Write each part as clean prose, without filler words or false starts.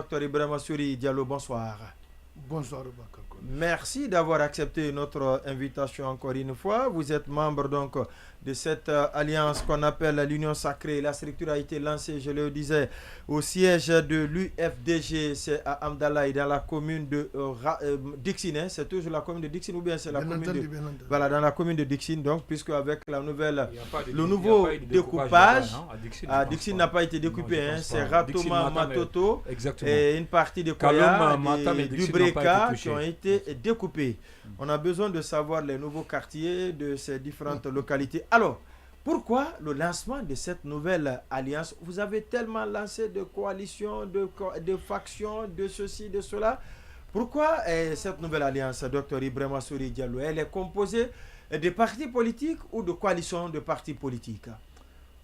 Dr Ibrahima Souri Diallo, bonsoir. Bonsoir, Bakako. Merci d'avoir accepté notre invitation encore une fois. Vous êtes membre donc de cette alliance qu'on appelle l'Union Sacrée. La structure a été lancée, je le disais, au siège de l'UFDG, c'est à Amdalaï, dans la commune de Dixine. C'est toujours la commune de Dixine ou bien c'est la commune de... Voilà, dans la commune de Dixine, donc, puisque avec la nouvelle, le nouveau découpage, Dixine n'a pas été découpé, hein, c'est Ratoma, Matoto et une partie de Koya, du Breka qui ont été découpés. On a besoin de savoir les nouveaux quartiers de ces différentes localités. Alors, pourquoi le lancement de cette nouvelle alliance? Vous avez tellement lancé de coalitions, de factions, de ceci, de cela. Pourquoi cette nouvelle alliance, Dr Ibrahima Souri Diallo? Elle est composée de partis politiques ou de coalitions de partis politiques?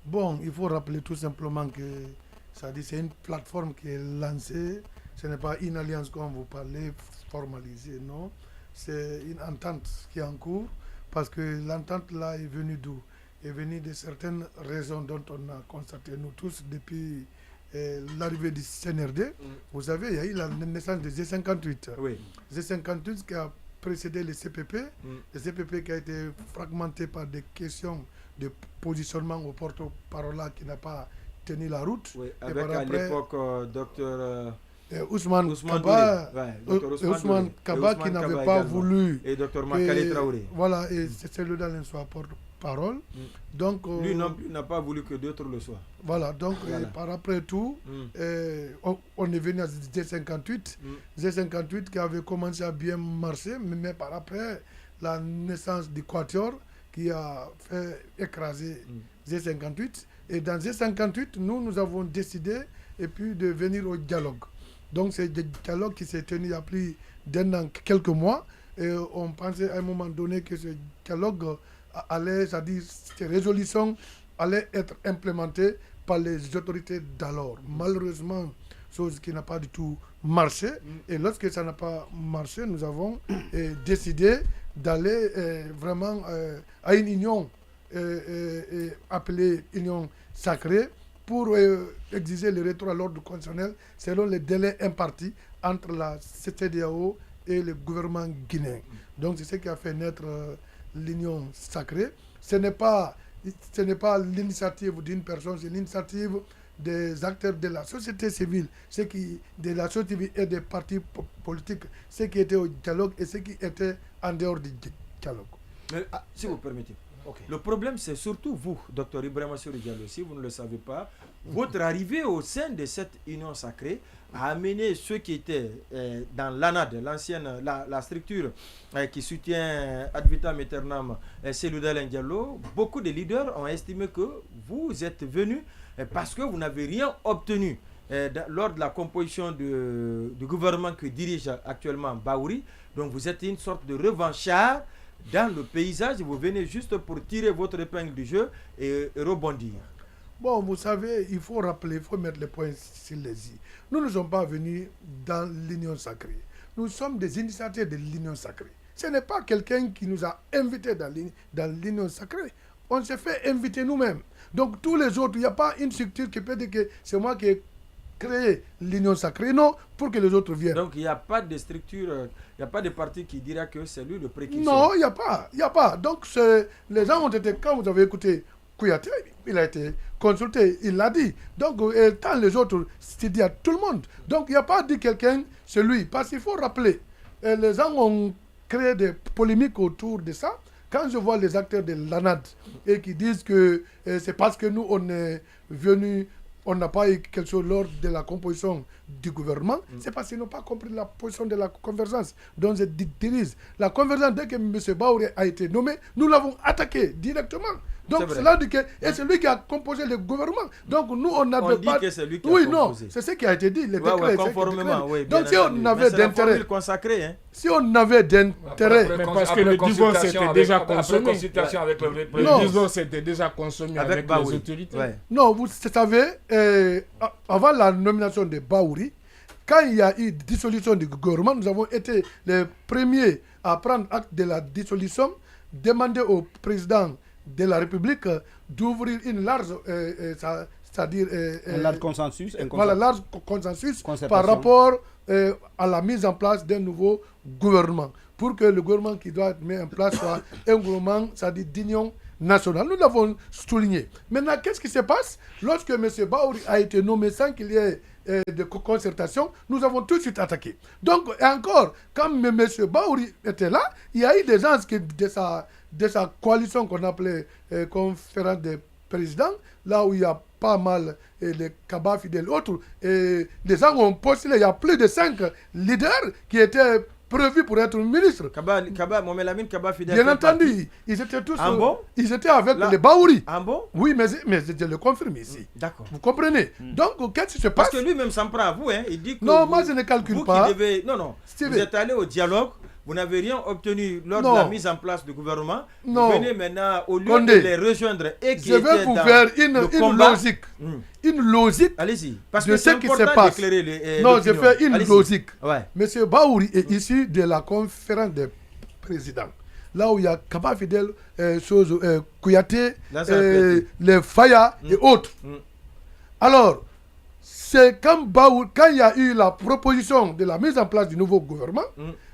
Bon, il faut rappeler tout simplement que c'est une plateforme qui est lancée. Ce n'est pas une alliance comme vous parlez, formalisée, non. C'est une entente qui est en cours, parce que l'entente là est venue d'où? Est venue de certaines raisons dont on a constaté nous tous depuis l'arrivée du CNRD. Vous savez, il y a eu la naissance de G58. Oui. G58 qui a précédé le CPP. Le CPP qui a été fragmenté par des questions de positionnement au porte-parole qui n'a pas tenu la route. Oui, avec à l'époque docteur... Ousmane Kaba qui n'avait pas voulu. Et Dr Makale Traoré. Voilà, et c'est le dans soit porte-parole. Donc, lui non plus n'a pas voulu que d'autres le soient. Voilà, donc par après tout, on est venu à G58. G58 qui avait commencé à bien marcher, mais par après, la naissance du Quatuor qui a fait écraser G58. Et dans G58, nous avons décidé et puis de venir au dialogue. Donc c'est un dialogue qui s'est tenu il y a plus d'un an, quelques mois. Et on pensait à un moment donné que ce dialogue allait, c'est-à-dire ces résolutions allaient être implémentées par les autorités d'alors. Malheureusement, chose qui n'a pas du tout marché. Et lorsque ça n'a pas marché, nous avons décidé d'aller vraiment à une union appelée Union Sacrée, pour exiger le retour à l'ordre constitutionnel selon les délais impartis entre la CEDEAO et le gouvernement guinéen. Donc c'est ce qui a fait naître l'Union Sacrée. Ce n'est pas l'initiative d'une personne, c'est l'initiative des acteurs de la société civile, de la société civile et des partis politiques, ceux qui étaient au dialogue et ceux qui étaient en dehors du dialogue. Mais, si vous permettez. Okay. Le problème, c'est surtout vous, Dr Ibrahima Souri Diallo. Si vous ne le savez pas, votre arrivée au sein de cette union sacrée a amené ceux qui étaient dans l'ANAD, l'ancienne, la structure qui soutient ad vitam aeternam Seloudal Diallo. Beaucoup de leaders ont estimé que vous êtes venus parce que vous n'avez rien obtenu lors de la composition du gouvernement que dirige actuellement Baouri. Donc vous êtes une sorte de revanchard dans le paysage, vous venez juste pour tirer votre épingle du jeu et rebondir. Bon, vous savez, il faut rappeler, il faut mettre les points sur les i. Nous ne sommes pas venus dans l'Union Sacrée. Nous sommes des initiateurs de l'Union Sacrée. Ce n'est pas quelqu'un qui nous a invités dans l'Union Sacrée. On s'est fait inviter nous-mêmes. Donc tous les autres, il n'y a pas une structure qui peut dire que c'est moi qui ai créé l'Union Sacrée, non, pour que les autres viennent. Donc il n'y a pas de structure, il n'y a pas de parti qui dira que c'est lui le précurseur. Non, il n'y a pas. Donc les gens ont été, quand vous avez écouté Kouyaté, il a été consulté, il l'a dit. Donc tant les autres, c'est dit à tout le monde. Donc il n'y a pas dit quelqu'un, c'est lui. Parce qu'il faut rappeler, les gens ont créé des polémiques autour de ça. Quand je vois les acteurs de l'ANAD et qui disent que c'est parce que nous on est venus, on n'a pas eu quelque chose lors de la composition du gouvernement, c'est parce qu'ils n'ont pas compris la position de la convergence dont je dirige. La convergence, dès que M. Baouri a été nommé, nous l'avons attaqué directement. Donc cela dit que c'est lui qui a composé le gouvernement. Donc nous on n'avait pas. On dit que c'est lui qui a composé. Oui, non, c'est ce qui a été dit. Les décrets, conformément, oui. Donc si on avait d'intérêt, hein. si on avait d'intérêt, parce que le divorce c'était déjà consommé. Consultation avec le divorce c'était déjà consommé avec les autorités. Ouais. Non, vous savez, avant la nomination de Baouri, quand il y a eu dissolution du gouvernement, nous avons été les premiers à prendre acte de la dissolution, demander au président de la République d'ouvrir une large, c'est-à-dire un large consensus, voilà, large consensus par rapport à la mise en place d'un nouveau gouvernement, pour que le gouvernement qui doit être mis en place soit un gouvernement, c'est-à-dire d'union nationale. Nous l'avons souligné. Maintenant, qu'est-ce qui se passe lorsque M. Bahouri a été nommé sans qu'il y ait de concertation? Nous avons tout de suite attaqué. Donc, et encore, quand M. Bahouri était là, il y a eu des gens de sa coalition qu'on appelait conférence des présidents, là où il y a pas mal les Kaba fidèles autres, et les gens ont postulé. Il y a plus de 5 leaders qui étaient prévus pour être ministre. Mohamed Lamine Kaba fidèle. Bien entendu, ils étaient tous. Bon? Ils étaient avec les Bahouri. Bon? Oui, mais je le confirme ici. D'accord. Vous comprenez? Donc, qu'est-ce qui se passe? Parce que lui-même s'en prend à vous, hein. Il dit que non, moi je ne calcule pas. Non. Vous êtes allé au dialogue. Vous n'avez rien obtenu lors de la mise en place du gouvernement. Non. Vous venez maintenant, au lieu de les rejoindre et qui je vais vous faire une logique. Une logique. Allez-y. Parce de que ce qui se passe. Non, je fais une logique. Ouais. Monsieur Bahouri est issu de la conférence des présidents. Là où il y a Kaba Fidel, Kouyaté, les Faya et autres. Alors, c'est quand il y a eu la proposition de la mise en place du nouveau gouvernement,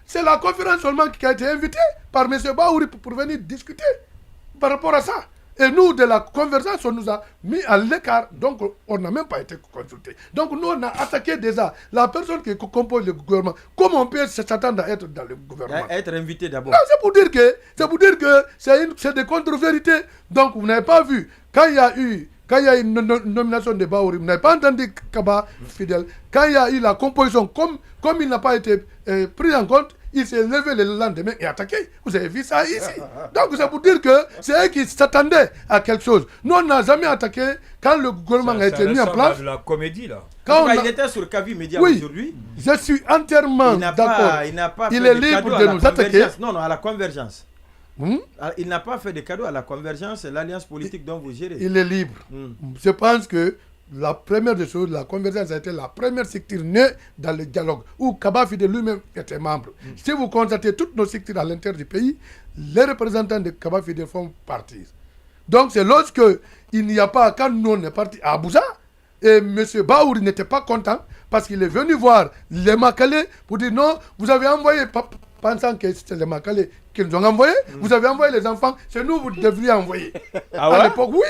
c'est la conférence seulement qui a été invitée par M. Bahouri pour venir discuter par rapport à ça. Et nous, de la convergence, on nous a mis à l'écart, donc on n'a même pas été consultés. Donc nous, on a attaqué déjà la personne qui compose le gouvernement. Comment on peut s'attendre à être dans le gouvernement? À être invité d'abord. Non, c'est pour dire que c'est des contre-vérités. Donc vous n'avez pas vu, quand il y a une nomination de Bahouri, vous n'avez pas entendu Kaba Fidèle. Quand il y a eu la composition, comme il n'a pas été pris en compte, il s'est levé le lendemain et attaqué. Vous avez vu ça ici. Donc c'est pour dire que c'est eux qui s'attendaient à quelque chose. Nous, on n'a jamais attaqué quand le gouvernement a été mis en place. De la comédie là. Il était sur Kavi Média aujourd'hui. Je suis entièrement d'accord. Il est libre de nous attaquer. Non, à la convergence. Il n'a pas fait de cadeau à la convergence, l'alliance politique dont vous gérez. Il est libre. Je pense que la première des choses, la convergence a été la première structure née dans le dialogue, où Kaba Fidèle lui-même était membre. Si vous constatez toutes nos structures à l'intérieur du pays, les représentants de Kaba Fidèle font partie. Donc c'est lorsque il n'y a pas, quand nous on est parti à Abuja, et M. Bahouri n'était pas content, parce qu'il est venu voir les Makalais pour dire non, vous avez envoyé, pensant que c'était les Makalais qui nous ont envoyé, vous avez envoyé les enfants, c'est nous vous devriez envoyer. À l'époque, oui.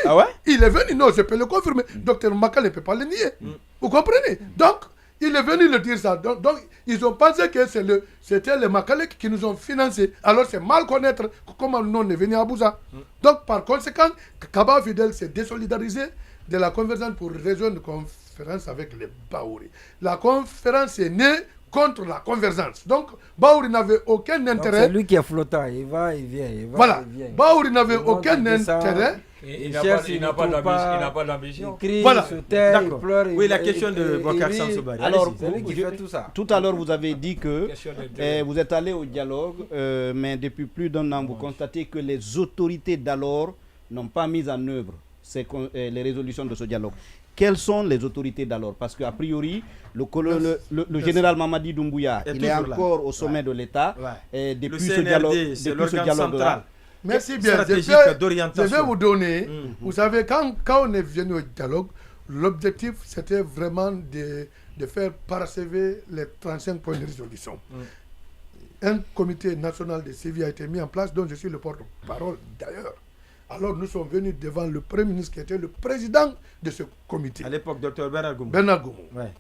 Il est venu, non, je peux le confirmer. Docteur Makale ne peut pas le nier. Vous comprenez? Donc, il est venu le dire ça. Donc ils ont pensé que c'était les Makalais qui nous ont financés. Alors, c'est mal connaître comment nous on est venu à Abuja. Donc, par conséquent, Kaba Fidèle s'est désolidarisé de la convergence pour rejoindre une conférence avec les Bahouri. La conférence est née contre la convergence. Donc, Bahouri n'avait aucun intérêt. C'est lui qui est flottant, il va, il vient. Voilà. Bahouri n'avait aucun intérêt. Il n'a pas d'ambition. Voilà. D'accord. Oui, la question de Bokar Sansobari. Alors, c'est lui qui fait tout ça. Tout à l'heure, vous avez dit que vous êtes allé au dialogue, mais depuis plus d'un an, vous constatez que les autorités d'alors n'ont pas mis en œuvre les résolutions de ce dialogue. Quelles sont les autorités d'alors? Parce qu'a priori, le général Mamadi Doumbouya, il est encore au sommet de l'État. Et depuis ce dialogue-là. Merci bien. Je vais vous donner. Vous savez, quand on est venu au dialogue, l'objectif, c'était vraiment de faire parachever les 35 points de résolution. Un comité national de suivi a été mis en place, dont je suis le porte-parole d'ailleurs. Alors nous sommes venus devant le Premier ministre qui était le président de ce comité. À l'époque, Dr Bernard Goumou.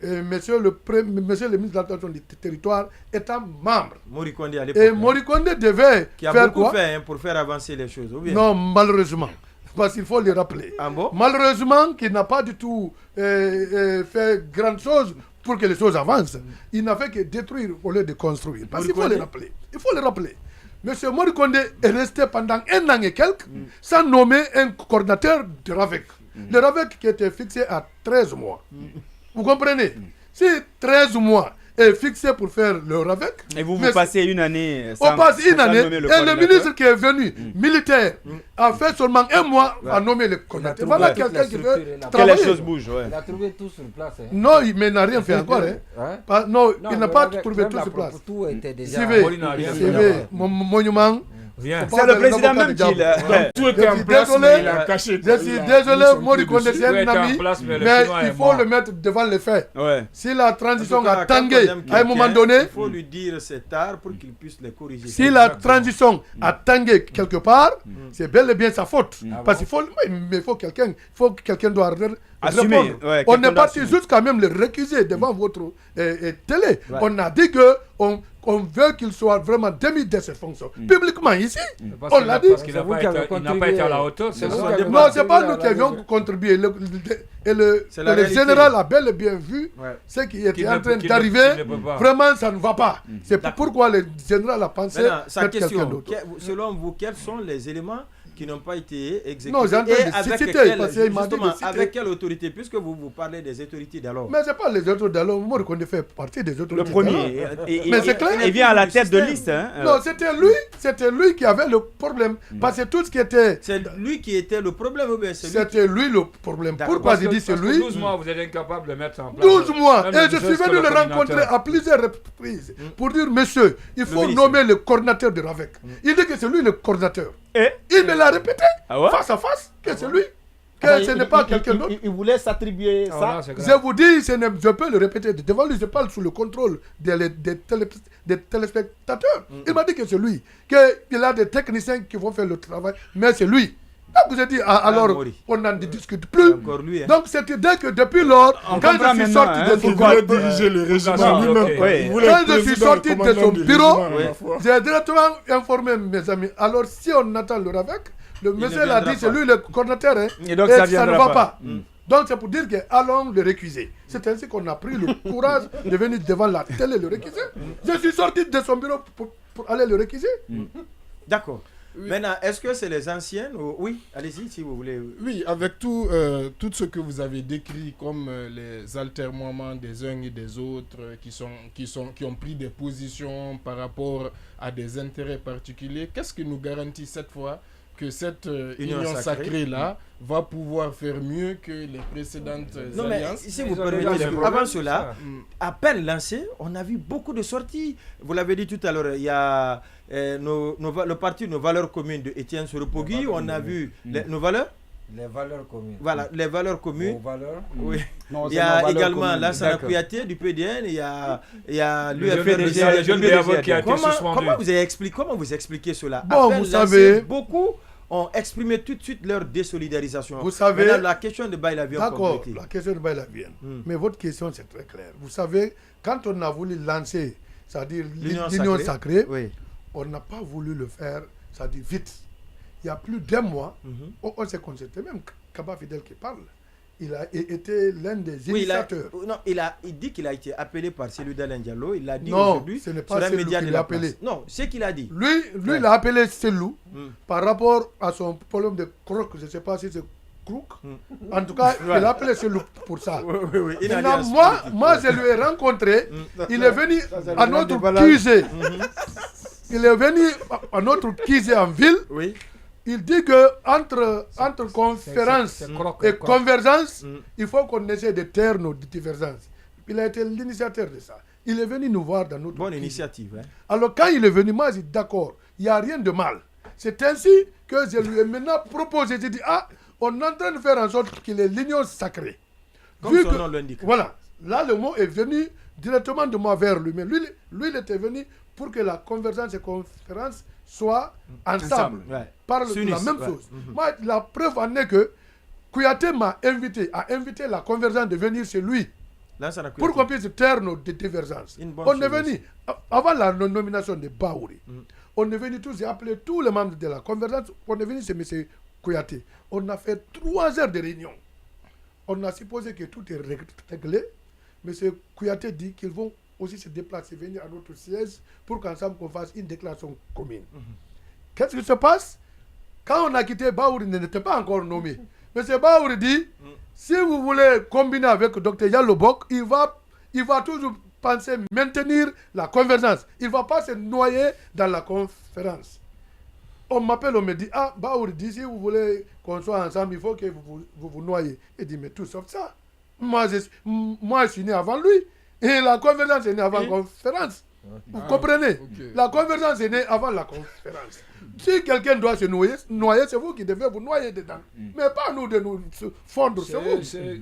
Et monsieur le ministre de l'Attention du territoire étant membre. Mori Kondé à l'époque. Et Mori Kondé devait qui a faire beaucoup quoi fait pour faire avancer les choses. Ou bien? Non, malheureusement. Parce qu'il faut le rappeler. Ah bon? Malheureusement, qu'il n'a pas du tout fait grande chose pour que les choses avancent. Il n'a fait que détruire au lieu de construire. Parce qu'il faut le rappeler. Il faut le rappeler. Monsieur Mori Kondé est resté pendant 1 an et quelques sans nommer un coordinateur de RAVEC. Le RAVEC qui était fixé à 13 mois. Vous comprenez? Si 13 mois est fixé pour faire le RAVEC... Et vous passez une année sans, on passe une année, et le ministre qui est venu, militaire, a fait seulement 1 mois à nommer le coordinateur. Voilà quelqu'un qui veut travailler. Que les choses bougent, Il a trouvé tout sur place. Non, mais il n'a rien fait encore. Non, il n'a pas trouvé tout sur place. Tout était déjà... Monument, Viens. C'est le président même qui l'a. Tout était en place, mais il a caché. Je suis désolé, Mori Condé, c'est un ami, mais il faut le mettre devant les faits. Si la transition a tangué à un moment donné, il faut lui dire c'est tard pour qu'il puisse les corriger. Si la transition a tangué quelque part, c'est bel et bien sa faute. Parce qu'il faut, quelqu'un doit assumer. On est parti jusqu'à même le récuser devant votre télé. On a dit que on veut qu'il soit vraiment démis de ses fonctions. Publiquement ici, on l'a dit. Parce qu'il n'a pas été à la hauteur. Non, c'est pas nous qui avions contribué. Le général a bel et bien vu ce qui était en train d'arriver. Vraiment, ça ne va pas. C'est pourquoi le général a pensé sa question. Selon vous, quels sont les éléments qui n'ont pas été exécutés? Non, j'ai entendu avec quelle autorité? Puisque vous parlez des autorités d'alors. Mais ce n'est pas les autorités d'alors. Moi, je connais fait partie des autorités. Le premier. Mais c'est clair. Il vient à la tête de liste. Non, c'était lui qui avait le problème. Parce que tout ce qui était... C'est lui qui était le problème ou bien c'est lui? C'était lui le problème. Pourquoi je dis c'est lui? 12 mois, vous êtes incapable de mettre en place. 12 mois. Et je suis venu le rencontrer à plusieurs reprises pour dire, monsieur, il faut nommer le coordinateur de RAVEC. Il dit que c'est lui le coordinateur. Il me l'a répété face à face que c'est lui. Que ce n'est pas quelqu'un d'autre. Il voulait s'attribuer ça. Je vous dis, je peux le répéter devant lui, je parle sous le contrôle des téléspectateurs. Il m'a dit que c'est lui, qu'il a des techniciens qui vont faire le travail, mais c'est lui. Donc j'ai dit, alors on n'en discute plus. Donc c'était dès que depuis lors, quand je suis sorti de son bureau, diriger le régiment lui-même. Quand je suis sorti de son bureau, j'ai directement informé mes amis. Alors si on attend le RAVEC, le monsieur l'a dit, c'est lui le coordinateur, et donc ça ne va pas. Donc c'est pour dire que allons le récuser. C'est ainsi qu'on a pris le courage de venir devant la télé le récuser. Je suis sorti de son bureau pour aller le récuser. D'accord. Oui. Maintenant, est-ce que c'est les anciennes ou... Oui, allez-y si vous voulez. Oui, avec tout ce que vous avez décrit comme les altermoiements des uns et des autres qui ont pris des positions par rapport à des intérêts particuliers, qu'est-ce qui nous garantit cette fois que cette union sacrée-là va pouvoir faire mieux que les précédentes alliances? Mais si vous permettez, avant cela, à peine lancé, on a vu beaucoup de sorties. Vous l'avez dit tout à l'heure, il y a le parti Nos Valeurs Communes de Étienne Soropogui, on a vu nos valeurs. Les valeurs communes. Voilà, les valeurs communes. Valeurs. Oui. Non, il y a également Lansana Kouyaté du PDN, il y a l'UFR. Comment vous expliquez cela? Bon, vous savez, beaucoup ont exprimé tout de suite leur désolidarisation. Vous savez, maintenant, la question de Baïlavienne. D'accord, la question de Baïlavienne. Mais votre question, c'est très clair. Vous savez, quand on a voulu lancer, c'est-à-dire l'union sacrée, on n'a pas voulu le faire, c'est-à-dire vite. Il y a plus d'un mois, on s'est concerté, même Kaba Fidel qui parle. Il a été l'un des initiateurs. Il dit qu'il a été appelé par celui d'Alain Diallo. Il l'a dit aujourd'hui. Non, ce n'est pas celui qui l'a appelé. Non, c'est qu'il a dit. Lui il a appelé Selou par rapport à son problème de croc. Je ne sais pas si c'est croc. En tout cas, il a appelé Selou pour ça. Oui. Moi, je lui ai rencontré. Il est venu à notre QG. Il est venu à notre QG en ville. Oui. Il dit que entre conférence et convergence, il faut qu'on essaie de taire nos divergences. Il a été l'initiateur de ça. Il est venu nous voir dans notre bonne initiative. Hein. Alors quand il est venu, moi j'ai dit d'accord, il n'y a rien de mal. C'est ainsi que je lui ai maintenant proposé. J'ai dit, on est en train de faire en sorte qu'il ait l'union sacrée. Comme son nom l'indique. Voilà. Là, le mot est venu directement de moi vers lui. Mais lui, il était venu pour que la convergence et conférence soient ensemble. Parlent de la même chose. Moi, la preuve en est que Kouyaté m'a invité à inviter la convergence de venir chez lui. Pour qu'on puisse taire nos divergences. On est venu, avant la nomination de Baouri, on est venu tous et appelé tous les membres de la convergence. On est venu chez M. Kouyaté. On a fait 3 heures de réunion. On a supposé que tout est réglé. M. Kouyaté dit qu'ils vont aussi se déplacer, venir à notre siège pour qu'ensemble qu'on fasse une déclaration commune. Qu'est-ce qui se passe? Quand on a quitté, Baouri n'était pas encore nommé. M. Baouri dit, si vous voulez combiner avec Dr Yalobok, il va toujours penser maintenir la convergence. Il ne va pas se noyer dans la conférence. On m'appelle, on me dit, Baouri dit, si vous voulez qu'on soit ensemble, il faut que vous noyez. Il dit, mais tout sauf ça. Moi, je suis né avant lui. Et la convergence est née avant la conférence. Vous comprenez? La convergence est née avant la conférence. Si quelqu'un doit se noyer, c'est vous qui devez vous noyer dedans. Mais pas nous de nous fondre, c'est vous. J'ai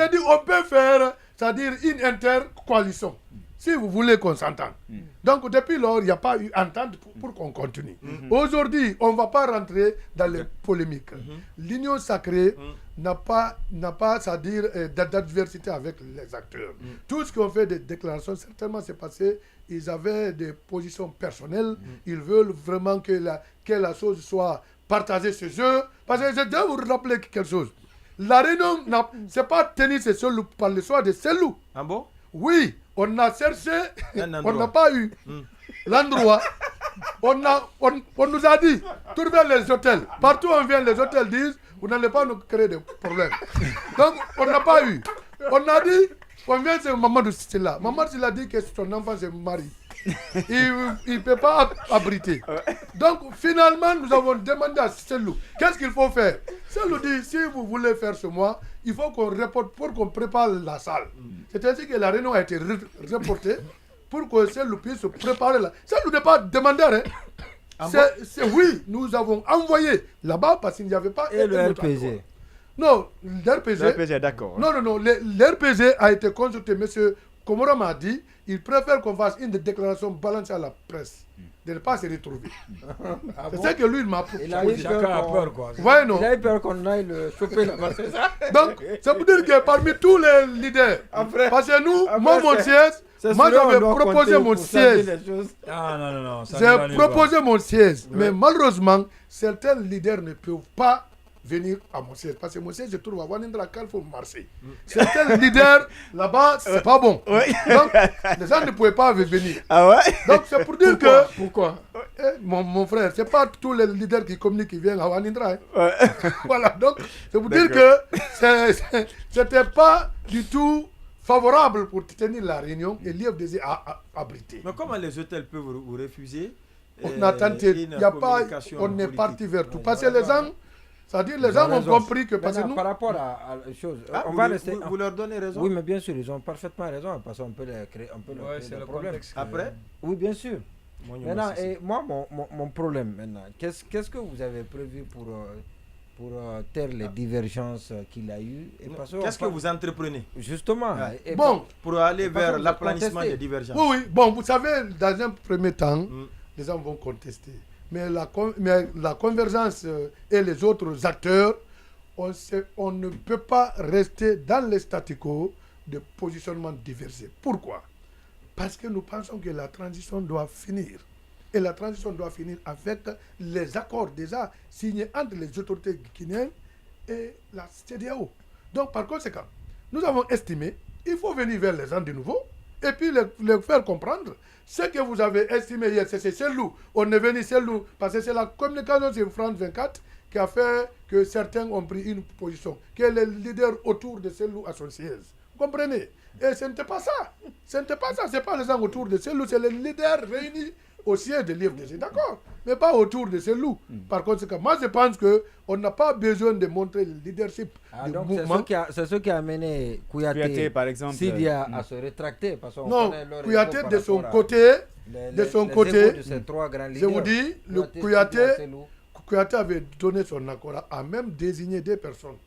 dit, on peut faire, c'est-à-dire une intercoalition, si vous voulez qu'on s'entende. Donc, depuis lors, il n'y a pas eu entente pour qu'on continue. Aujourd'hui, on ne va pas rentrer dans les polémiques. L'union sacrée n'a pas c'est-à-dire d'adversité avec les acteurs. Tout ce qu'on fait des déclarations, certainement, c'est passé. Ils avaient des positions personnelles. Ils veulent vraiment que la chose soit partagée chez eux. Parce que je dois vous rappeler quelque chose. La réunion, ce n'est pas tenir ces Selou par le soir de Selou. Ah bon? Oui, on a cherché, on n'a pas eu l'endroit. On nous a dit, trouvez les hôtels. Partout où on vient, les hôtels disent, vous n'allez pas nous créer de problèmes. Donc, on n'a pas eu. On a dit, on vient, c'est Mamadou Silla. Mamadou Silla dit que son enfant se marie. Il ne peut pas abriter. Donc, finalement, nous avons demandé à Selou, qu'est-ce qu'il faut faire? Selou dit, si vous voulez faire ce mois, il faut qu'on reporte pour qu'on prépare la salle. C'est ainsi que la réunion a été reportée pour que Selou puisse se préparer là. Selou n'est pas demandeur. Oui, nous avons envoyé là-bas parce qu'il n'y avait pas... Et le RPG? Non, l'RPG, d'accord. Non, l'RPG a été consulté. Monsieur Komora m'a dit, il préfère qu'on fasse une déclaration balancée à la presse, de ne pas se retrouver. C'est ça que lui, il m'a proposé. Il a eu peur, quoi. Ouais, non. Il a eu peur qu'on aille le choper là-bas, c'est ça? Donc, ça veut dire que parmi tous les leaders, parce que nous, moi, mon siège, moi, j'avais proposé mon siège. Non. J'ai proposé mon siège, mais malheureusement, certains leaders ne peuvent pas venir à mon siège. Parce que mon siège se trouve à Wanindra, Carrefour, Marseille. Certains leaders là-bas, c'est pas bon. Donc, les gens ne pouvaient pas venir. Ah ouais? Donc, c'est pour dire que. Pourquoi? Mon frère, c'est pas tous les leaders qui communiquent qui viennent à Wanindra. Voilà. Donc, c'est pour dire que c'était pas du tout favorable pour tenir la réunion et l'IFDZ a abrité. Mais comment les hôtels peuvent vous refuser? On a tenté. Il n'y a pas. On est parti vers tout. Parce que les gens. C'est-à-dire les gens ont compris que parce que nous... Par rapport à la chose, on va rester... Vous leur donnez raison? Oui, mais bien sûr, ils ont parfaitement raison, parce qu'on peut leur créer des problèmes. Après? Oui, bien sûr. Maintenant, mon problème maintenant, qu'est-ce que vous avez prévu pour taire les divergences qu'il a eues? Qu'est-ce que vous entreprenez? Justement. Pour aller vers l'aplanissement des divergences. Oui, bon, vous savez, dans un premier temps, les gens vont contester. Mais la convergence et les autres acteurs, on ne peut pas rester dans le statu quo de positionnement divergé. Pourquoi? Parce que nous pensons que la transition doit finir. Et la transition doit finir avec les accords déjà signés entre les autorités guinéennes et la CEDEAO. Donc, par conséquent, nous avons estimé qu'il faut venir vers les gens de nouveau et puis les faire comprendre. Ce que vous avez estimé hier, c'est Selou. On est venu Selou parce que c'est la communication sur France 24 qui a fait que certains ont pris une position, que les leaders autour de Selou à son siège. Vous comprenez? Et ce n'était pas ça. Ce n'était pas ça. Ce n'est pas les gens autour de Selou, c'est les leaders réunis au siège de l'IFDG, d'accord? Mais pas autour de Selou. Par conséquent, moi je pense qu'on n'a pas besoin de montrer le leadership du mouvement. C'est ce qui a amené Kouyaté par exemple, Sidia à se rétracter. Parce non, Kouyaté de son côté, je vous dis, le Kouyaté avait donné son accord, a même désigné des personnes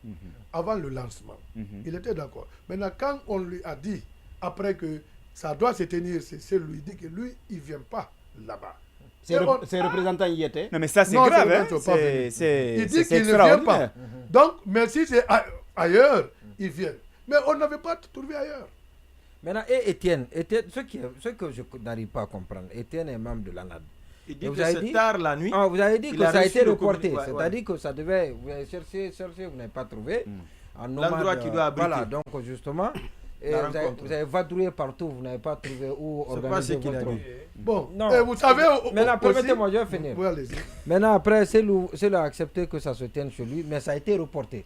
avant le lancement. Il était d'accord. Maintenant, quand on lui a dit, après que ça doit se tenir, c'est lui dit que lui, il ne vient pas là-bas. Ses représentants y étaient. Non, mais ça, c'est grave. Hein? Il dit qu'il ne vient pas. Donc, mais si c'est ailleurs, ils viennent. Mais on n'avait pas trouvé ailleurs. Maintenant, et Étienne, ce que je n'arrive pas à comprendre, Étienne est membre de l'ANAD. Il dit que c'est tard la nuit. Vous avez dit que ça a été reporté. C'est-à-dire que ça devait... Vous avez cherché, vous n'avez pas trouvé. L'endroit qui doit abriter. Voilà, donc justement... vous avez vadrouillé partout, vous n'avez pas trouvé où organiser votre... Bon, vous savez... Maintenant, permettez-moi, je vais finir. Maintenant, après, Selou a accepté que ça se tienne chez lui, mais ça a été reporté.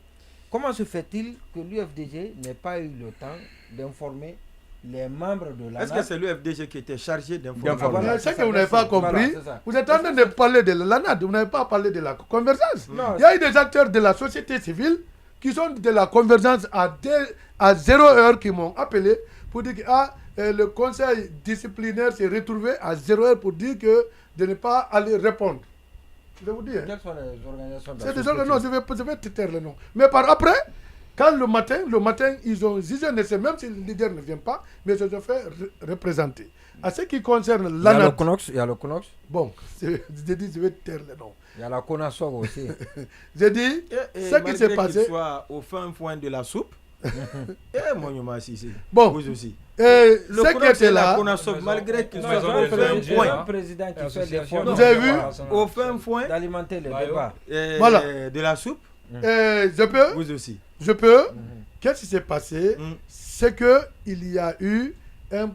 Comment se fait-il que l'UFDG n'ait pas eu le temps d'informer les membres de l'ANAD? Est-ce que c'est l'UFDG qui était chargé d'informer? C'est que vous n'avez pas compris. Vous êtes en train de parler de l'ANAD, vous n'avez pas parlé de la convergence. Il y a eu des acteurs de la société civile qui sont de la convergence à 0 heure qui m'ont appelé pour dire que le conseil disciplinaire s'est retrouvé à 0 heure pour dire que de ne pas aller répondre. Je vais vous dire. Quelles sont les organisations? C'est des organisations, non, je vais te taire le nom. Mais par après, quand le matin, ils ont jugé, même si le leader ne vient pas, mais ils se sont fait représenter. À ce qui concerne l'ANAT. Il y a le CONOX. Bon, j'ai dit, je vais te taire le nom. Il y a la CONASOG aussi. J'ai dit, ce qui s'est passé. Soit au fin point de la soupe. Bon, vous aussi. Ce qui était là, malgré qu'il soit au fin point, président qui fait des fonds. Vous avez vu au fin point d'alimenter le débat. Voilà. De la soupe. Je peux. Vous aussi. Je peux. Qu'est-ce qui s'est passé? C'est qu'il y a eu un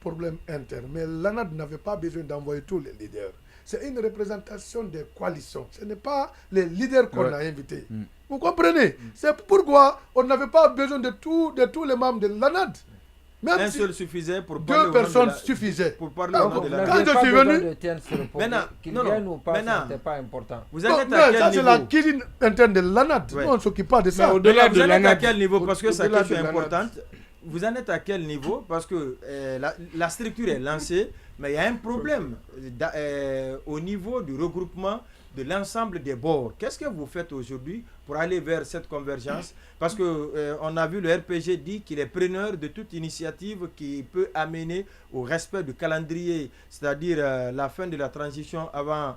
problème interne. Mais l'ANAD n'avait pas besoin d'envoyer tous les leaders. C'est une représentation des coalitions. Ce n'est pas les leaders qu'on a invités. Vous comprenez? C'est pourquoi on n'avait pas besoin de tous les membres de l'ANAD. Même un si seul suffisait pour parler. 2 personnes suffisaient. Pour parler au nom de la. Quand je suis venu. Maintenant, c'était pas important. Vous êtes à quel niveau? Ça, c'est la cuisine interne de l'ANAD. Nous, on ne s'occupe pas de ça. Mais au-delà de l'ANAD, à quel niveau? Parce que sa question est importante. Vous en êtes à quel niveau? Parce que la structure est lancée, mais il y a un problème au niveau du regroupement de l'ensemble des bords. Qu'est-ce que vous faites aujourd'hui pour aller vers cette convergence? Parce que on a vu le RPG dit qu'il est preneur de toute initiative qui peut amener au respect du calendrier, c'est-à-dire la fin de la transition avant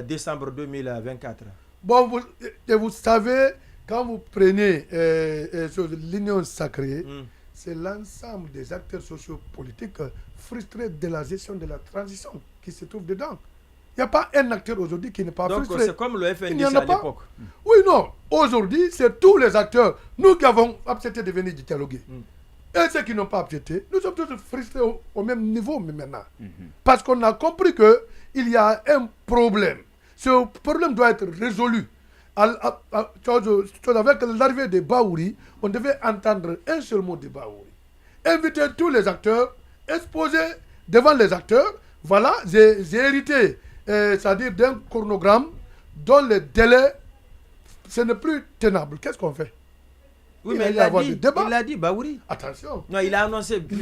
décembre 2024. Bon, vous savez, quand vous prenez l'Union sacrée, c'est l'ensemble des acteurs sociopolitiques frustrés de la gestion de la transition qui se trouvent dedans. Il n'y a pas un acteur aujourd'hui qui n'est pas frustré. Donc c'est comme le FNDC à l'époque. Oui, non. Aujourd'hui, c'est tous les acteurs, nous qui avons accepté de venir dialoguer. Et ceux qui n'ont pas accepté, nous sommes tous frustrés au même niveau maintenant. Parce qu'on a compris qu'il y a un problème. Ce problème doit être résolu. Avec l'arrivée de Bahouri, on devait entendre un seul mot de Bahouri. Inviter tous les acteurs, exposer devant les acteurs. Voilà, j'ai hérité, c'est-à-dire d'un chronogramme dont le délai, ce n'est plus tenable. Qu'est-ce qu'on fait? Oui, mais il a dit Bahouri. Attention. Non, il a annoncé que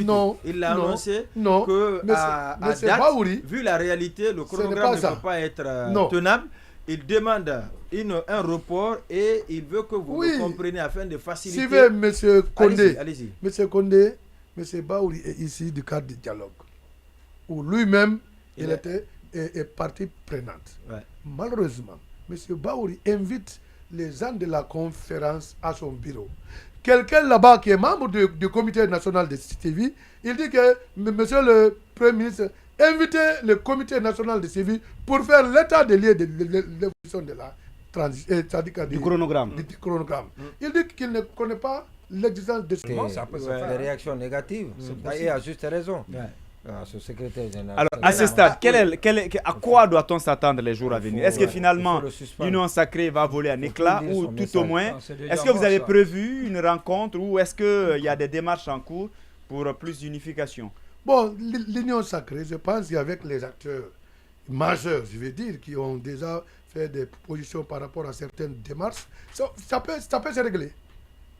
à date, Bahouri, vu la réalité, le chronogramme ne peut pas être tenable. Il demande un report et il veut que vous le compreniez afin de faciliter. Suivez M. Condé. Allez-y. M. Condé, M. Bahouri est ici du cadre du dialogue, où lui-même, il était partie prenante. Ouais. Malheureusement, M. Bahouri invite les gens de la conférence à son bureau. Quelqu'un là-bas qui est membre du comité national de CTV, il dit que monsieur le Premier ministre, invitez le comité national de CTV pour faire l'état des lieux de l'évolution de la transition, du chronogramme. Il dit qu'il ne connaît pas l'existence de ce des réactions négatives. Et à juste raison. Ce secrétaire général. Alors, à ce stade, à quoi doit-on s'attendre les jours à venir? Est-ce que finalement, l'Union sacrée va voler un éclat ou tout au moins, est-ce que vous avez prévu une rencontre ou est-ce qu'il y a des démarches en cours pour plus d'unification? Bon, l'Union sacrée, je pense qu'avec les acteurs majeurs, je veux dire, qui ont déjà fait des propositions par rapport à certaines démarches, ça peut se régler.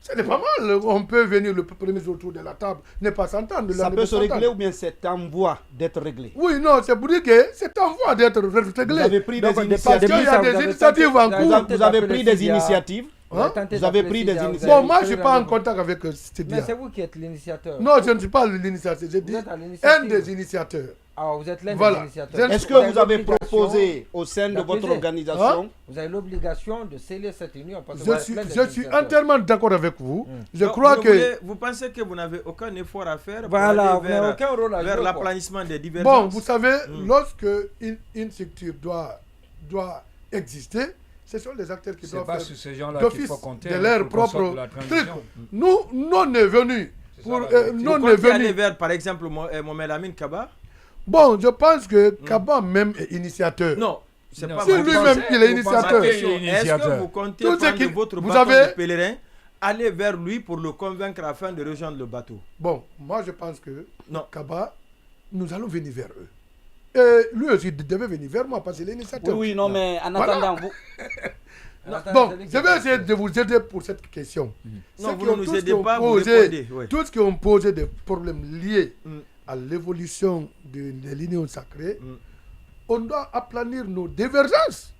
C'est pas mal. On peut venir le premier jour autour de la table, ne pas s'entendre. Ça peut se régler ou bien c'est en voie d'être réglé? Oui, non, c'est pour dire que c'est en voie d'être réglé. Vous avez pris des initiatives. Il y a des initiatives en cours. Vous avez pris des initiatives. Vous avez pris des initiatives. Bon, moi, je ne suis pas en contact avec Stidia. Mais c'est vous qui êtes l'initiateur. Non, je ne suis pas l'initiateur. J'ai dit un des initiateurs. Ah, vous êtes l'un des initiateurs. Est-ce que vous avez proposé au sein de votre organisation? Vous avez l'obligation de sceller cette union. Je suis entièrement d'accord avec vous. Je crois que... Vous pensez que vous n'avez aucun effort à faire pour aller vers l'aplanissement des divergences? Bon, vous savez, lorsque une structure doit exister, ce sont les acteurs qui doivent faire sur ces gens-là qu'il faut compter de leur propre truc. Nous, on est venus pour... Nous, est venu vers, par exemple, Mohamed Amin Kaba. Bon, je pense que Kaba même est initiateur. Non, c'est pas c'est lui-même qui est initiateur. Est-ce que vous comptez prendre votre bâton de pèlerin, aller vers lui pour le convaincre afin de rejoindre le bateau? Bon, moi je pense que Kaba, nous allons venir vers eux. Et lui aussi devait venir vers moi parce qu'il est initiateur. Oui, non, mais en attendant, Bon, je vais essayer de vous aider pour cette question. Non, vous ne nous aidez pas, vous répondez. Tous qui ont posé des problèmes liés à l'évolution de l'union sacrée, on doit aplanir nos divergences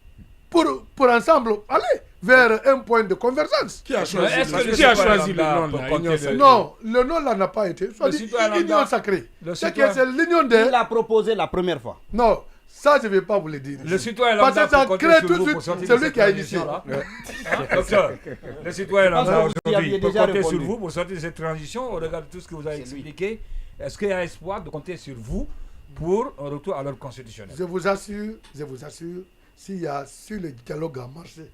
pour ensemble aller vers un point de convergence. Qui a choisi le nom? Non, le nom là n'a pas été choisi. L'union sacrée. C'est l'union des... Il l'a proposé la première fois. Non, ça je ne vais pas vous le dire. Le citoyen parce que ça crée tout de suite celui qui a initié. Le citoyen lambda aujourd'hui peut compter sur vous pour sortir de cette transition. Au regard de tout ce que vous avez expliqué, est-ce qu'il y a espoir de compter sur vous pour un retour à l'ordre constitutionnel? Je vous assure, s'il y a sur le dialogue à marcher,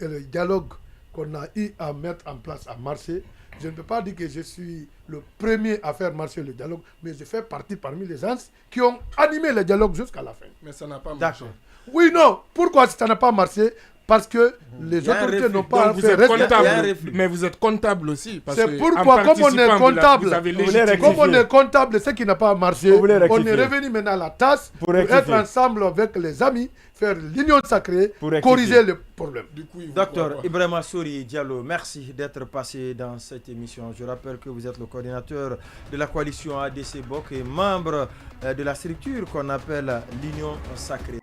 le dialogue qu'on a eu à mettre en place à marcher, je ne peux pas dire que je suis le premier à faire marcher le dialogue, mais je fais partie parmi les gens qui ont animé le dialogue jusqu'à la fin. Mais ça n'a pas marché. Oui, non. Pourquoi ça n'a pas marché? Parce que les autorités n'ont pas fait comptable. Mais vous êtes comptable aussi. C'est pourquoi, comme on est comptable, ce qui n'a pas marché, on est revenu maintenant à la tasse pour être ensemble avec les amis, faire l'union sacrée, corriger le problème. Docteur Ibrahima Souri Diallo, merci d'être passé dans cette émission. Je rappelle que vous êtes le coordinateur de la coalition ADC BOK et membre de la structure qu'on appelle l'union sacrée.